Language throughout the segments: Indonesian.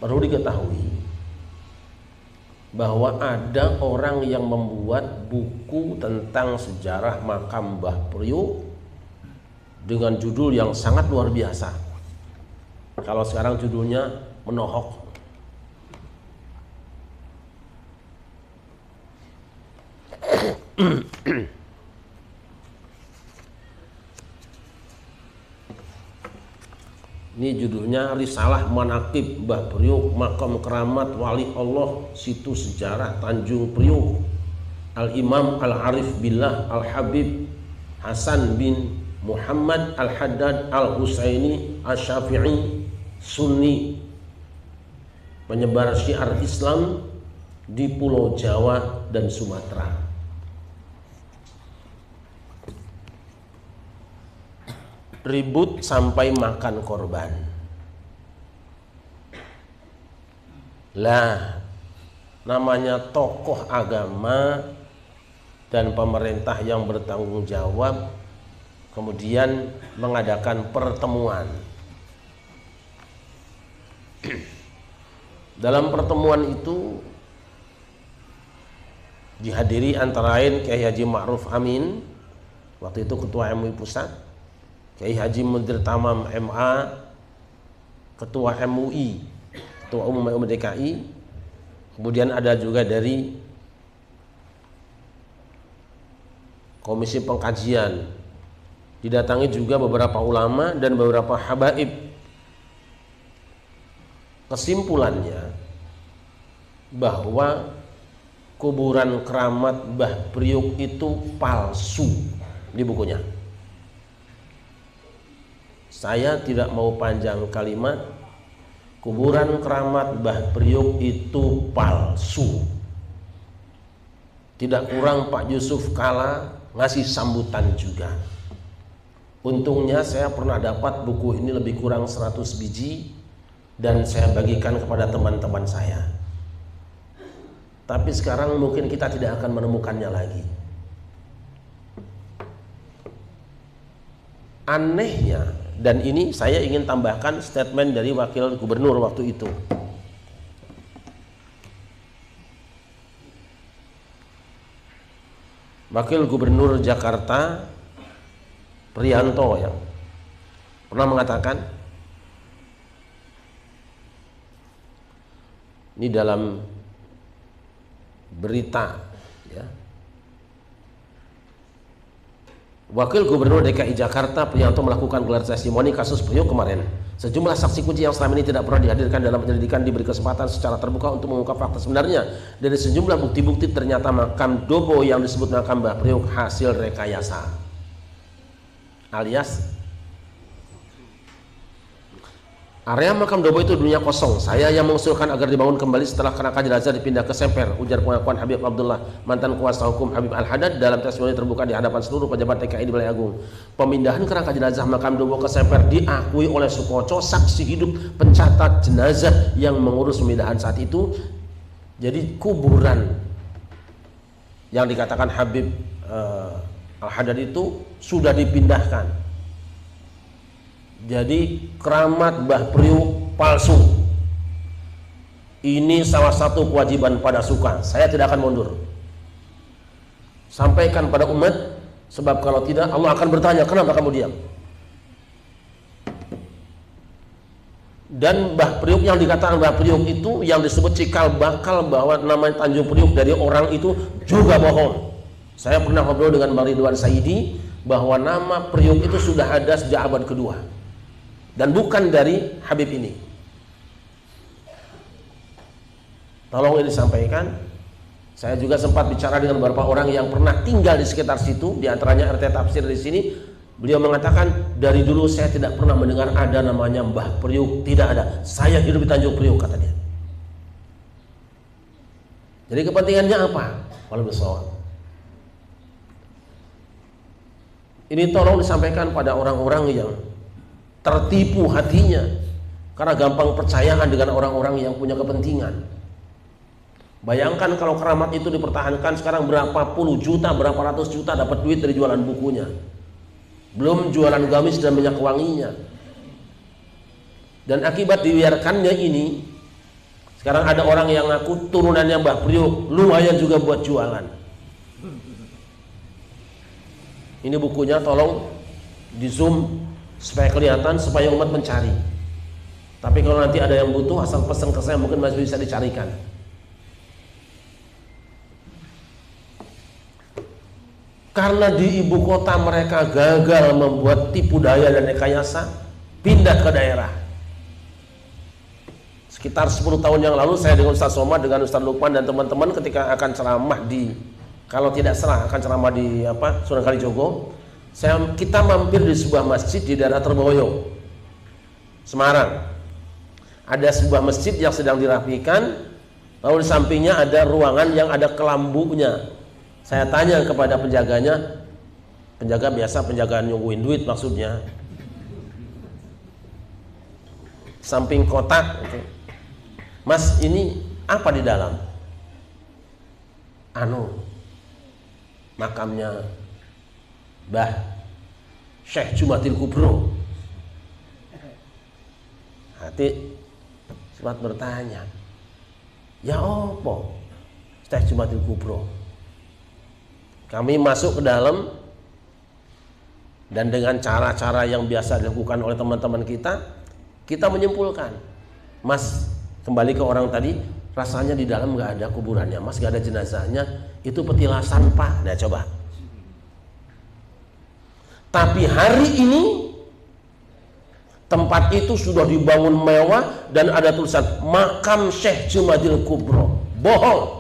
perlu diketahui bahwa ada orang yang membuat buku tentang sejarah makam Mbah Priuk dengan judul yang sangat luar biasa. Kalau sekarang judulnya menohok. Ini judulnya Risalah Manaqib Mbah Priuk, Makam Keramat Wali Allah, Situs Sejarah Tanjung Priuk, Al-Imam Al-Arif Billah Al-Habib Hasan bin Muhammad Al-Haddad Al-Husaini Asy-Syafi'i, Sunni, penyebar syiar Islam di Pulau Jawa dan Sumatera. Ribut sampai makan korban. Lah, namanya tokoh agama dan pemerintah yang bertanggung jawab kemudian mengadakan pertemuan. Dalam pertemuan itu dihadiri antara lain Kiai Haji Ma'ruf Amin, waktu itu Ketua MUI Pusat, Kiai Haji Mudir Tamam MA, Ketua MUI, Ketua Umum MUI DKI, kemudian ada juga dari Komisi Pengkajian, didatangi juga beberapa ulama dan beberapa habaib. Kesimpulannya bahwa kuburan keramat Mbah Priuk itu palsu di bukunya. Saya tidak mau panjang kalimat, kuburan keramat Mbah Priuk itu palsu. Tidak kurang Pak Yusuf Kala ngasih sambutan juga. Untungnya saya pernah dapat buku ini lebih kurang 100 biji dan saya bagikan kepada teman-teman saya. Tapi sekarang mungkin kita tidak akan menemukannya lagi. Anehnya, dan ini saya ingin tambahkan statement dari wakil gubernur waktu itu. Wakil Gubernur Jakarta Priyanto yang pernah mengatakan, ini dalam berita ya, Wakil Gubernur DKI Jakarta Priyanto melakukan gelar testimoni kasus Priuk kemarin. Sejumlah saksi kunci yang selama ini tidak pernah dihadirkan dalam penyelidikan diberi kesempatan secara terbuka untuk mengungkap fakta sebenarnya. Dari sejumlah bukti-bukti ternyata makam Dobo yang disebut makam Mbah Priuk hasil rekayasa, alias area makam Dobo itu dulunya kosong. Saya yang mengusulkan agar dibangun kembali setelah kerangka jenazah dipindah ke Semper, ujar pengakuan Habib Abdullah, mantan kuasa hukum Habib Al-Haddad dalam testimoni terbuka di hadapan seluruh pejabat TKI di Balai Agung. Pemindahan kerangka jenazah makam Dobo ke Semper diakui oleh Sukoco, saksi hidup pencatat jenazah yang mengurus pemindahan saat itu. Jadi kuburan yang dikatakan Habib Al-Haddad itu sudah dipindahkan. Jadi keramat Mbah Priuk palsu. Ini salah satu kewajiban pada suka. Saya tidak akan mundur. Sampaikan pada umat, sebab kalau tidak Allah akan bertanya, kenapa kamu diam? Dan Mbah Priuk yang dikatakan Mbah Priuk itu yang disebut cikal bakal bahwa namanya Tanjung Priuk dari orang itu juga bohong. Saya pernah ngobrol dengan Bang Ridwan Saidi bahwa nama Priuk itu sudah ada sejak abad kedua. Dan bukan dari Habib ini. Tolong ini disampaikan. Saya juga sempat bicara dengan beberapa orang yang pernah tinggal di sekitar situ, di antaranya RT Tafsir di sini. Beliau mengatakan, dari dulu saya tidak pernah mendengar ada namanya Mbah Priuk, tidak ada. Saya hidup di Tanjung Priuk, kata dia. Jadi kepentingannya apa? Walau besok. Ini tolong disampaikan pada orang-orang yang tertipu hatinya karena gampang percayaan dengan orang-orang yang punya kepentingan. Bayangkan kalau keramat itu dipertahankan sekarang berapa puluh juta, berapa ratus juta dapat duit dari jualan bukunya. Belum jualan gamis dan minyak wanginya. Dan akibat dibiarkannya ini, Sekarang ada orang yang ngaku turunannya Mbah Priok, lumayan juga buat jualan. Ini bukunya, tolong di zoom supaya kelihatan, supaya umat mencari. Tapi kalau nanti ada yang butuh, asal pesan ke saya, mungkin masih bisa dicarikan. Karena di ibu kota mereka gagal membuat tipu daya dan rekayasa, pindah ke daerah. Sekitar 10 tahun yang lalu saya dengan Ustaz Somad, dengan Ustaz Lukman dan teman-teman ketika akan ceramah di, kalau tidak salah akan ceramah di Sunan Kalijogo, kita mampir di sebuah masjid di daerah Terboyo, Semarang. Ada sebuah masjid yang sedang dirapikan, lalu di sampingnya ada ruangan yang ada kelambunya. Saya tanya kepada penjaganya, penjaga biasa, penjagaan nyungguin duit maksudnya, samping kotak, Mas, ini apa di dalam? Makamnya Mbah Syekh Jumatil Kubro. Hati sempat bertanya, ya opo Syekh Jumatil Kubro? Kami masuk ke dalam, dan dengan cara-cara yang biasa dilakukan oleh teman-teman kita menyimpulkan, Mas, kembali ke orang tadi, rasanya di dalam nggak ada kuburannya, Mas, nggak ada jenazahnya, itu petilasan, Pak. Nah, coba. Tapi hari ini tempat itu sudah dibangun mewah dan ada tulisan makam Syekh Jumatil Kubro. Bohong.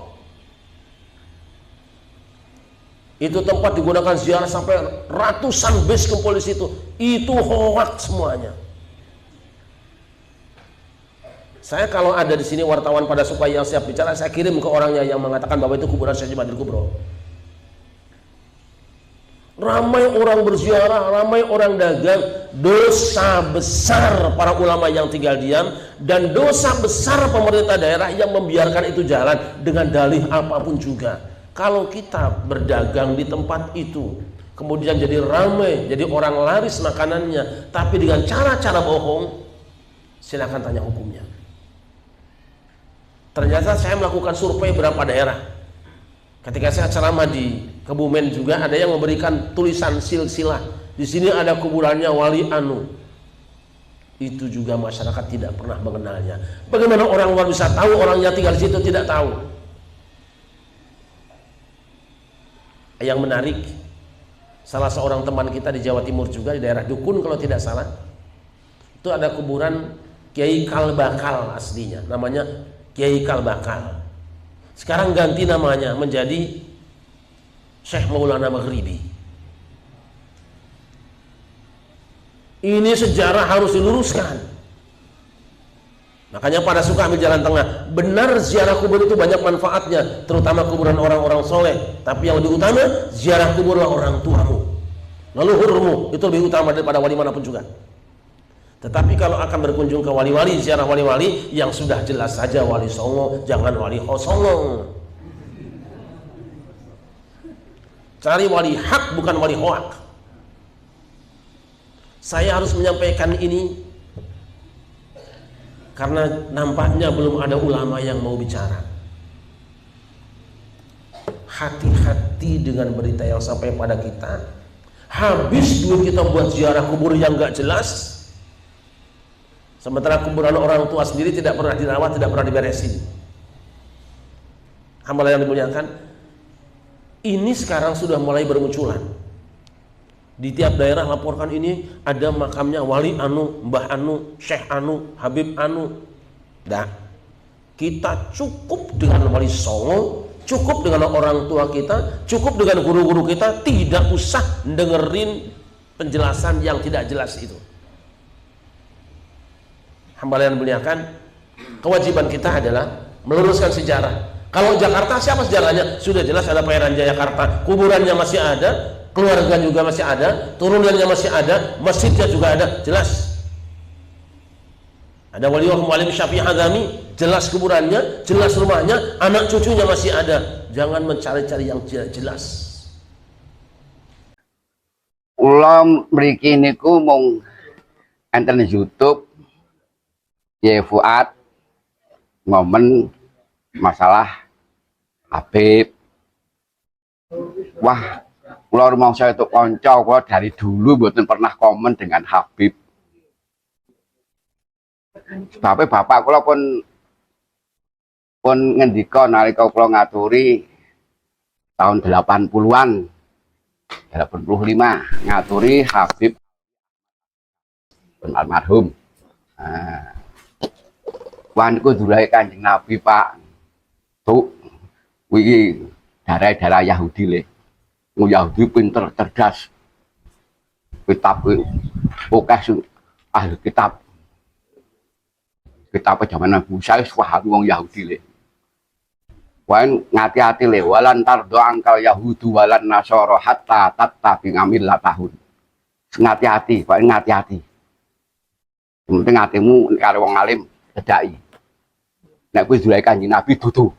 Itu tempat digunakan ziarah sampai ratusan bus ke polisi itu hoax semuanya. Saya kalau ada di sini wartawan pada supaya yang siap bicara, saya kirim ke orangnya yang mengatakan bahwa itu kuburan Syekh Jumatil Kubro. Ramai orang berziarah, ramai orang dagang, dosa besar para ulama yang tinggal diam, dan dosa besar pemerintah daerah yang membiarkan itu jalan dengan dalih apapun juga. Kalau kita berdagang di tempat itu, kemudian jadi ramai, jadi orang laris makanannya, tapi dengan cara-cara bohong, silakan tanya hukumnya. Ternyata saya melakukan survei berapa daerah. Ketika saya ceramah di Kebumen juga ada yang memberikan tulisan silsilah. Di sini ada kuburannya Wali Anu. Itu juga masyarakat tidak pernah mengenalnya. Bagaimana orang luar bisa tahu, orang yang tinggal di situ tidak tahu? Yang menarik, salah seorang teman kita di Jawa Timur juga, di daerah Dukun kalau tidak salah, itu ada kuburan Kiai Kalbakal aslinya, namanya Kiai Kalbakal. Sekarang ganti namanya menjadi Syekh Maulana Maghribi. Ini sejarah harus diluruskan. Makanya pada suka ambil jalan tengah. Benar ziarah kubur itu banyak manfaatnya, terutama kuburan orang-orang soleh. Tapi yang lebih utama, ziarah kuburlah orang tuamu, leluhurmu, itu lebih utama daripada wali manapun juga. Tetapi kalau akan berkunjung ke wali-wali, ziarah wali-wali, yang sudah jelas saja wali songo, jangan wali hosongong. Cari wali hak, bukan wali hoak. Saya harus menyampaikan ini karena nampaknya belum ada ulama yang mau bicara. Hati-hati dengan berita yang sampai pada kita. Habis duit kita buat ziarah kubur yang gak jelas, sementara kuburan orang tua sendiri tidak pernah dirawat, tidak pernah diberesin. Hamba yang dimuliakan, ini sekarang sudah mulai bermunculan. Di tiap daerah laporkan ini ada makamnya Wali Anu, Mbah Anu, Syekh Anu, Habib Anu. Nah, kita cukup dengan Wali Songo, cukup dengan orang tua kita, cukup dengan guru-guru kita, tidak usah dengerin penjelasan yang tidak jelas itu. Hamba yang dimuliakan, kewajiban kita adalah meluruskan sejarah. Kalau Jakarta, siapa sejarahnya? Sudah jelas, ada Pangeran Jayakarta, kuburannya masih ada, keluarga juga masih ada, turunannya masih ada, masjidnya juga ada, jelas. Ada Waliullah Muallim Syafi'i Hazami, jelas kuburannya, jelas rumahnya, anak cucunya masih ada. Jangan mencari-cari yang tidak jelas. Ulam mriki niku mung enten YouTube, ya Fuad, ngomen masalah Habib. Wah, kula rumangsa itu kanca kula dari dulu mboten pernah komen dengan Habib. Bapak kula pun ngendika nalika kula ngaturi tahun 80-an 85 ngaturi Habib almarhum. Nah, wanku durahe Kanjeng Nabi, Pak. Tuh, wiki darah Yahudi le. Yahudi pinter, cerdas. Kitab oke ahli kitab. Kitab zaman Nabi Musa wis paham wong Yahudi le. Wan ngati-ati le walan tardo angkal Yahudu walan nasoro hatta tattabi ngamil tahun. Ngati-ati, Pak, ngati-ati. Penting atimu karo wong alim cedhaki. Nek kuwi dulahe Kanjeng Nabi dudu.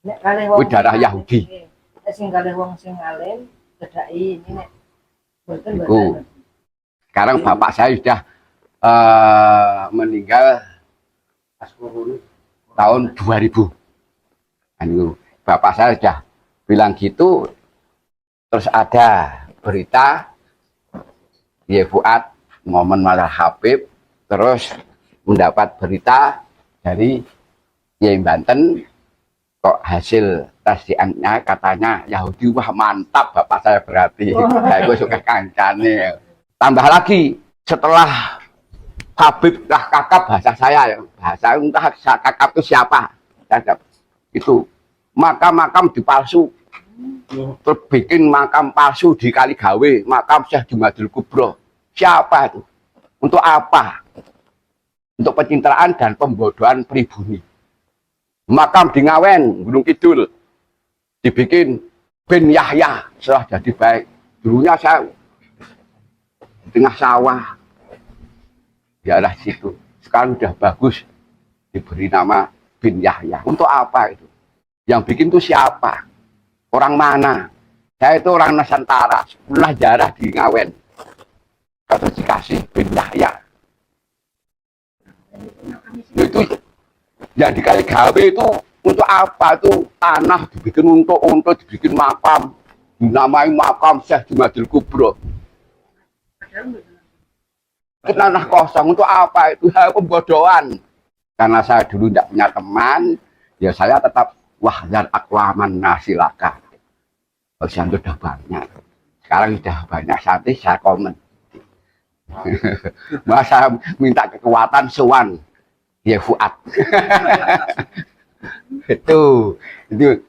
Nek kalih wong darah Yahudi. Sing kalih wong sing alim cedhaki ini nek boten. Sekarang bapak saya sudah meninggal tahun 2000. Anu, bapak saya sudah bilang gitu. Terus ada berita Ye Fuad momen malah Habib, terus mendapat berita dari Ye Banten kok hasil tes DNA katanya Yahudi. Wah, mantap bapak saya berarti. Saya suka kancane. Tambah lagi setelah Habib dah kakap bahasa saya, bahasa entah kakap itu siapa, itu makam dipalsu, terus bikin makam palsu di Kaligawe, makam Syekh Jumadil Kubro. Siapa itu? Untuk apa? Untuk pencitraan dan pembodohan pribumi. Makam di Ngawen, Gunung Kidul, dibikin bin Yahya setelah jadi baik. Dulunya saya di tengah sawah, di arah situ. Sekarang udah bagus, diberi nama bin Yahya. Untuk apa itu? Yang bikin itu siapa? Orang mana? Saya itu orang Nusantara, sekolah jarah di Ngawen. Kata dikasih bin Yahya. Itu yang di Kaligawe itu untuk apa? Itu tanah dibikin untuk dibikin makam, dinamai makam Syekh Jumadil Kubro. Tanah kosong untuk apa? Itu hal pembodohan. Karena saya dulu tidak punya teman, ya saya tetap wahdan aklaman nasilaka. Saya sudah banyak. Sekarang sudah banyak santri, saya komen. Masa minta kekuatan sowan Ye Fuad. itu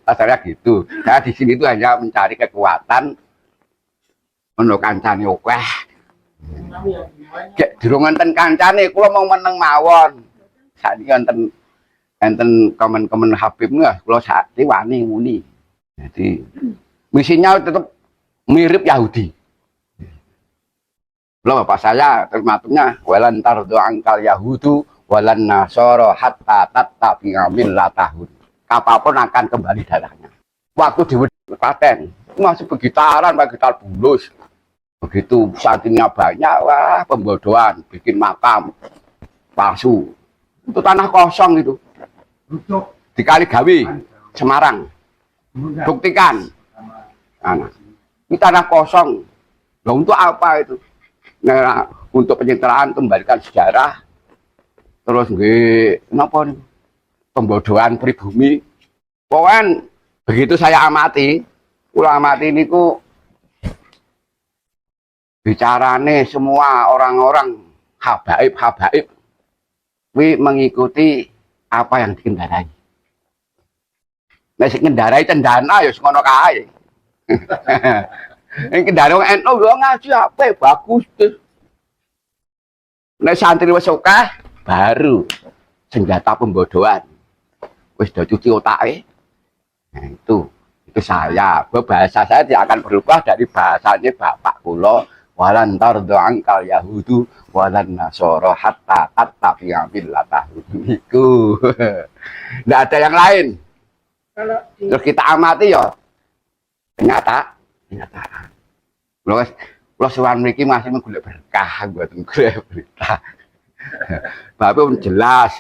asalnya gitu. Saya di sini itu hanya mencari kekuatan untuk kancane okeh. Durung enten kancane kula mau meneng mawon. Saiki enten komen-komen Habib nggih kula sakti wani muni. Jadi misinya tetap mirip Yahudi. Loh, bapak saya termasuknya walan tardo angkal Yahudu walan nasoro hatta tattabi millatahum. Kapanpun akan kembali darahnya. Waktu di Klaten masih begitaran, gitar bulus. Begitu santrinya banyak, wah pembodohan, bikin makam palsu. Itu tanah kosong itu. Di Kaligawe, Semarang. Buktikan. Nah, ini tanah kosong. Nah, untuk apa itu? Nah, untuk pencitraan kembalikan sejarah. Terus kenapa nih? Pembodohan pribumi. Pokoknya begitu saya amati, ini ku bicarane semua orang-orang habaib mengikuti apa yang dikendarai. Nek sing ngendarai cendana ya ngono kae. Nek kendarai NU yo ngaji apa bagus tuh. Nek santri wis akeh baru senjata pembodohan. Wis do cuci otake. Nah, itu saya. Bahasa saya tidak akan berubah dari bahasanya bapak kula. Walan tardo angkal Yahudu walan nasoro hatta tattabi millatahum. Iku. Nggak ada yang lain. Terus kita amati ya. Ternyata. Kalau suan mriki masih menggolek berkah buat menggolek berita. Bapak pun jelas.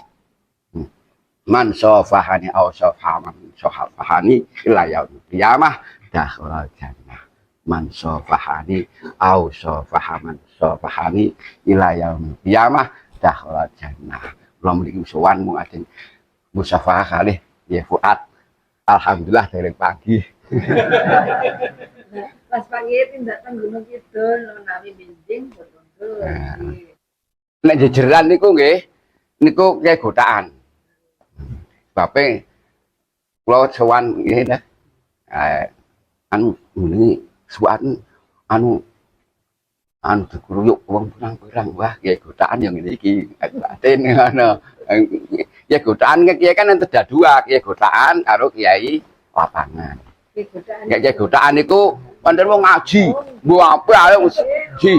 man sofahani aw sofaman sofahani ila yaumil qiyamah dakhala jannah. Man sofahani aw sofahaman sofahani ila yaumil qiyamah dakhala jannah. Kula mriki sowan mung ajeng musafah kalih ya Fuad. Alhamdulillah dari pagi. Pas pagi tindak teng Gunung Kidul nami benjing betul. Nek jejeran niku nggih niku kaya godaan. Bape kula sowan nggih dah. Anu ini suan anu dikuruyuk wong pirang-pirang wah kaya godaan yang ngene iki. Batin ngono. Ya godaan kiai kan enten dua, kiai godaan karo kiai lapangan. Kiai godaan niku wonten wong ngaji, mbok apik ae ji,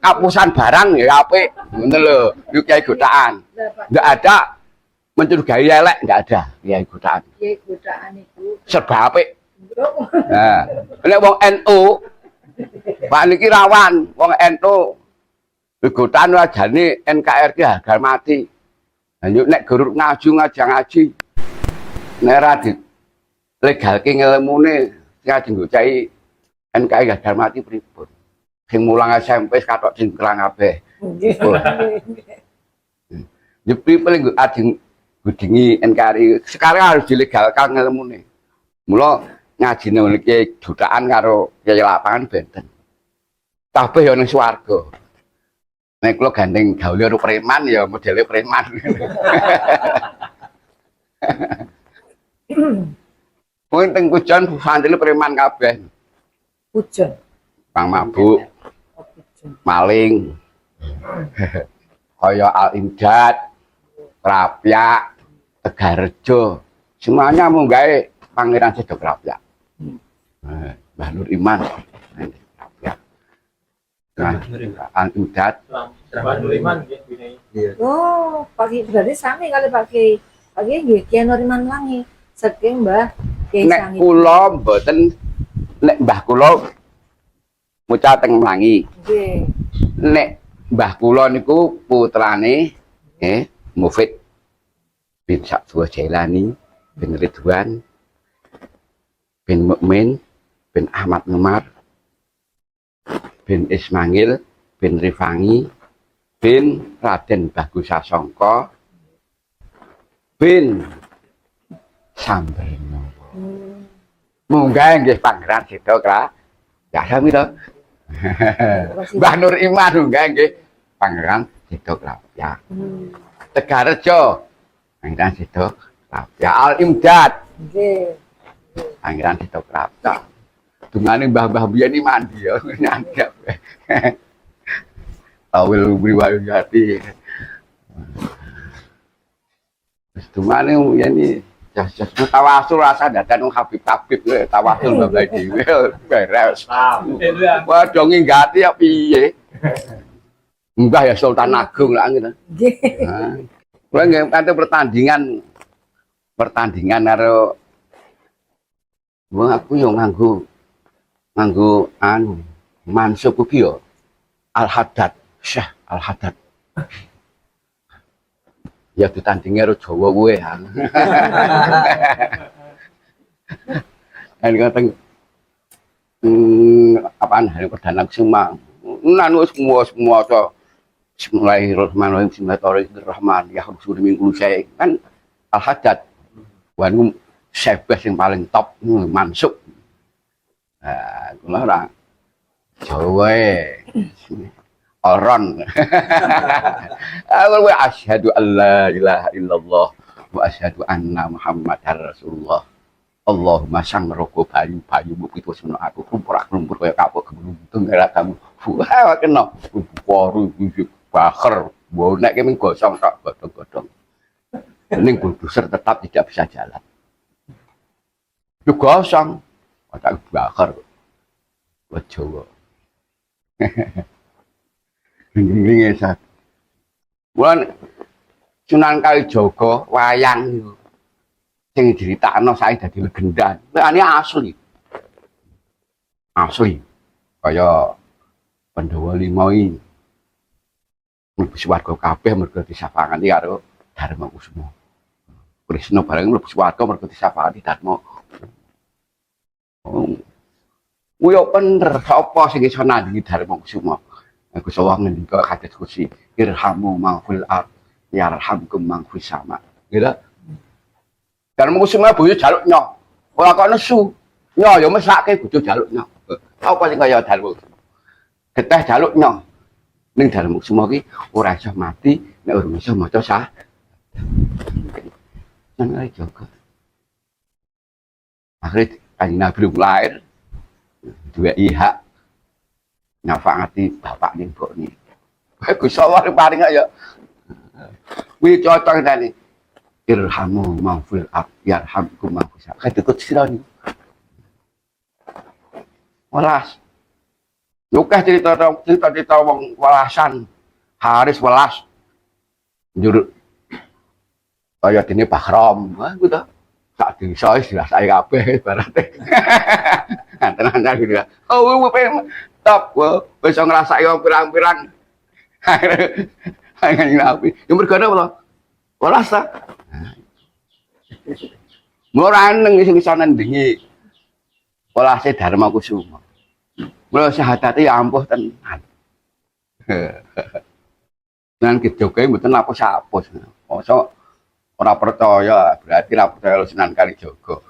kapusan barang ya apik. Ngoten lho, niku kiai godaan. Enggak ada mencurigai elek, enggak ada kiai godaan. Kiai godaan niku serba apik. Nah, nek wong NU Pak niki rawan, wong NU godaan wajane NKRI harga mati. Lanjut nek guru ngaji nek ra di legalke ngelmune ngajeng cai NKI gagal mati pripun sing mulang SMP katok sing kerang kabeh nggih paling ajeng gudingi NKRI sekarang harus dilegalkan ngelmune mula ngajine niki dutaan karo kiai lapangan benten kabeh ya ning swarga. Nek kula gandeng gaule karo preman ya modele preman. Wong teng Pujon santri preman kabeh. Pujon. Pang mabuk. Maling. Kaya Al-Imdad, Krapyak, Tegarrejo. Semuanya munggahe Pangeran Sedok Krapyak. Mbah Nur Iman. Al-Imdad. Oh, pagi berarti sami kali pakai pagi nggih Kiai Nuriman Langi saking Mbah Kiai Nek Sangi. kula mboten nek mbah kula mucal teng Mlangi. Nggih. Nek mbah kula niku putrane Mufid bin Sabwa Jailani bin Ridwan bin Mukmin bin Ahmad Numar bin Ismail bin Rifangi bin Raden Bagus Sasongko bin Sambreno. Munggah nggih Pangeran Sedok ya sami to. Mbah Nur Iman munggah nggih Pangeran Sedok ya. Tegarrejo Pangeran Sedok ya. Al-Imdad Nggih. Pangeran Sedok ya. Dungane mbah-mbah biyen iki mandi ya nyandap. Awil riwayat jati. Wis dungane yen jas tawasul rasa dadan wong Habib tawasul mbah dhewe beres. Wah dong nggati ya piye? Mbah ya Sultan Agung lah ngono. Nggih. Kuwi nggih kanthi pertandingan karo wong aku yo nganggo anu Mansub kuwi yo Al-Haddad, Syekh Al-Haddad. Ya ditandingi karo Jawa kuwe. Kan kateng apaan hari perdana semua nanu semua to Bismillahirrahmanirrahim Bismillahirrahmanirrahim ya husur minggu saya kan Al-Haddad wanu sebes yang paling top Mansub. Nah, kula ora Jawa Oron. Aku asyhadu alla ilaha illallah wa asyhadu anna Muhammadar Rasulullah. Allahumma sangroko bayu itu sono aku klumpur kaya kapuk gemuntung era kamu. Wah kena poru bakar. Bonek ki ming gosong tok godhong-godhong. Ning bulldozer tetap tidak bisa jalan. Yo gosong. Otak bakar. Jawa. Ning sak. Wan Sunan Kalijaga wayang niku. Sing diritakno sae dadi legenda. Ini asli. Asli. Kaya Pandhawa 5 iki. Mlebu swarga kabeh mergo disapangani karo Dharma Kusuma. Krisna bareng mlebu swarga mergo disapati Darma. Kuwi bener sapa sing iso nandingi Darma Kusuma. Gusti Allah ngendika hadits kursi, irhamu man fil ard yarhamkum man fis sama. Gitu. Darma Kusuma boyo jaluk nyoh. Ora kok nesu. Nyoh ya mesake bojo jaluk nyoh. Apa sing kaya Darma Kusuma? Geteh jaluk nyoh. Ning Darma Kusuma ki ora iso mati nek ora iso maca sah. Nang ae jaga. Akhirnya kanjeng Nabi lahir dua hak nyafangati bapak ning mbokne. Gusti Allah paring ya. Kuwi cocok tadi. Irhamu man fil ard yarhamkum man fis sama. Kadekut sirani. Welas. Lukah cerita wong welasan. Haris welas. Njuruk kaya dene Bahram. Wah, ku ta. Sak desa wis dirasake kabeh barate. Tenan gitu. Oh, top. Wis iso ngrasake pirang-pirang. Kanjeng Nabi. Ya mergo apa? Welas ta. Ora neng sing iso nandingi. Welase Darma Kusuma. Mula syahadat ya ampuh tenan. Nang kejoge mboten apus-apus. Mosok ora percaya, berarti ora percaya Sunan Kalijaga.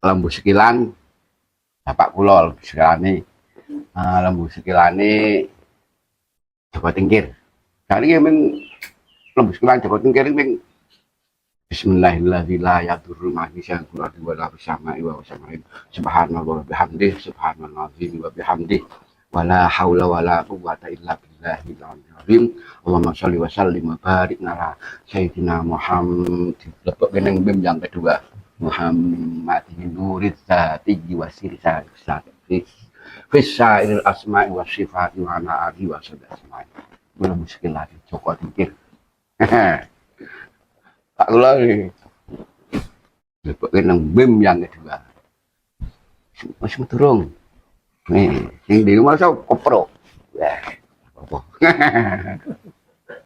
Lembu Sekilan bapak kula lembu sekilane. Lembu sekilane Joko Tingkir. Kali ming lembu sekilan Joko Tingkir ming Bismillahirrahmanirrahim. Manisya kula wala sama wa samain. Subhanallah wa bihamdih, subhanallazim wa bihamdih. Wala haula wala quwwata illa billahil azim. Allahumma sholli wa sallim wa barik ala sayyidina Muhammad. Lebok geneng bim yang kedua. Muhammad nurid zati wa sirsa fisairil asma'i wa sifati wa ala alihi wa sahbihi. Belum muskil lagi Joko Tingkir. Tak kula iki. Lebok geneng bim yang kedua. Masih turung. Nih, sing di rumah saya kopro. Wah, apa?